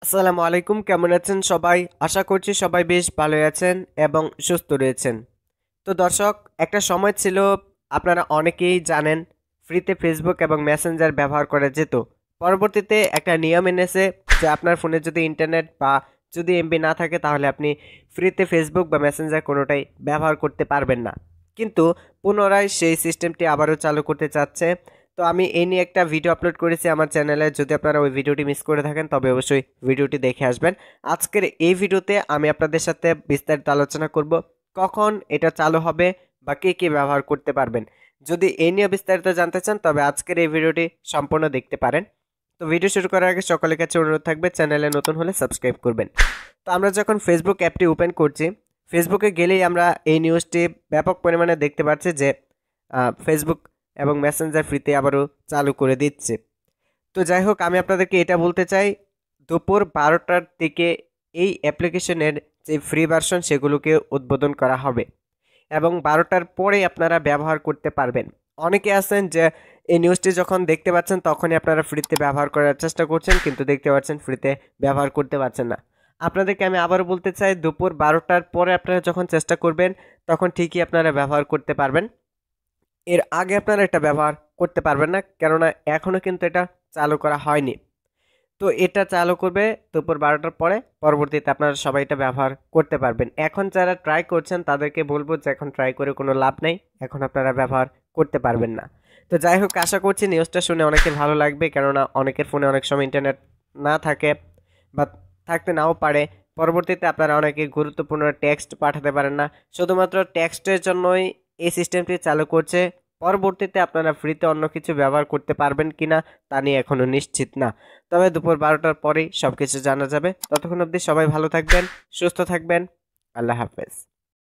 আসসালামু আলাইকুম, কেমন আছেন সবাই? আশা করছি সবাই বেশ ভালোই আছেন এবং সুস্থ রয়েছেন। তো দর্শক, একটা সময় ছিল, আপনারা অনেকেই জানেন, ফ্রিতে ফেসবুক এবং মেসেঞ্জার ব্যবহার করা যেত। পরবর্তীতে একটা নিয়ম এনেছে যে আপনার ফোনে যদি ইন্টারনেট বা যদি এমবি না থাকে তাহলে আপনি ফ্রিতে ফেসবুক বা মেসেঞ্জার কোনোটাই ব্যবহার করতে পারবেন না। কিন্তু পুনরায় সেই সিস্টেমটি আবারও চালু করতে চাচ্ছে। তো আমি এই নিয়ে একটা ভিডিও আপলোড করেছি আমার চ্যানেলে। যদি আপনারা ওই ভিডিওটি মিস করে থাকেন তবে অবশ্যই ভিডিওটি দেখে আসবেন। আজকের এই ভিডিওতে আমি আপনাদের সাথে বিস্তারিত আলোচনা করব কখন এটা চালু হবে বা কে কে ব্যবহার করতে পারবেন। যদি এই নিয়ে বিস্তারিত জানতে চান তবে আজকের এই ভিডিওটি সম্পূর্ণ দেখতে পারেন। তো ভিডিও শুরু করার আগে সকলের কাছে অনুরোধ থাকবে, চ্যানেলে নতুন হলে সাবস্ক্রাইব করবেন। তো আমরা যখন ফেসবুক অ্যাপটি ওপেন করছি, ফেসবুকে গেলেই আমরা এই নিউজটি ব্যাপক পরিমাণে দেখতে পাচ্ছি যে ফেসবুক এবং মেসেঞ্জার ফ্রিতে আবারও চালু করে দিচ্ছে। তো যাই হোক, আমি আপনাদেরকে এটা বলতে চাই, দুপুর 12টার দিকে এই অ্যাপ্লিকেশনের যে ফ্রি ভার্সন সেগুলোকে উদ্বোধন করা হবে এবং 12টার পরেই আপনারা ব্যবহার করতে পারবেন। অনেকে আছেন যে এই নিউজটি যখন দেখতে পাচ্ছেন তখনই আপনারা ফ্রিতে ব্যবহার করার চেষ্টা করছেন, কিন্তু দেখতে পাচ্ছেন ফ্রিতে ব্যবহার করতে পারছেন না। আপনাদেরকে আমি আবারও বলতে চাই, দুপুর 12টার পরে আপনারা যখন চেষ্টা করবেন তখন ঠিকই আপনারা ব্যবহার করতে পারবেন। এর আগে আপনারা এটা ব্যবহার করতে পারবেন না, কেননা এখনও কিন্তু এটা চালু করা হয়নি। তো এটা চালু করবে দুপুর 12টার পরে, পরবর্তীতে আপনারা সবাই এটা ব্যবহার করতে পারবেন। এখন যারা ট্রাই করছেন তাদেরকে বলবো যে এখন ট্রাই করে কোনো লাভ নেই, এখন আপনারা ব্যবহার করতে পারবেন না। তো যাই হোক, আশা করছি নিউজটা শুনে অনেকের ভালো লাগবে, কেননা অনেকের ফোনে অনেক সময় ইন্টারনেট না থাকে বা থাকতে নাও পারে। পরবর্তীতে আপনারা অনেকে গুরুত্বপূর্ণ টেক্সট পাঠাতে পারেন না, শুধুমাত্র টেক্সটের জন্যই এই সিস্টেমটি চালু করছে। পরবর্তীতে আপনারা ফ্রিতে অন্য কিছু ব্যবহার করতে পারবেন কিনা তা নিয়ে এখনও নিশ্চিত না। তবে দুপুর 12টার পরেই সবকিছু জানা যাবে। ততক্ষণ অবধি সবাই ভালো থাকবেন, সুস্থ থাকবেন। আল্লাহ হাফেজ।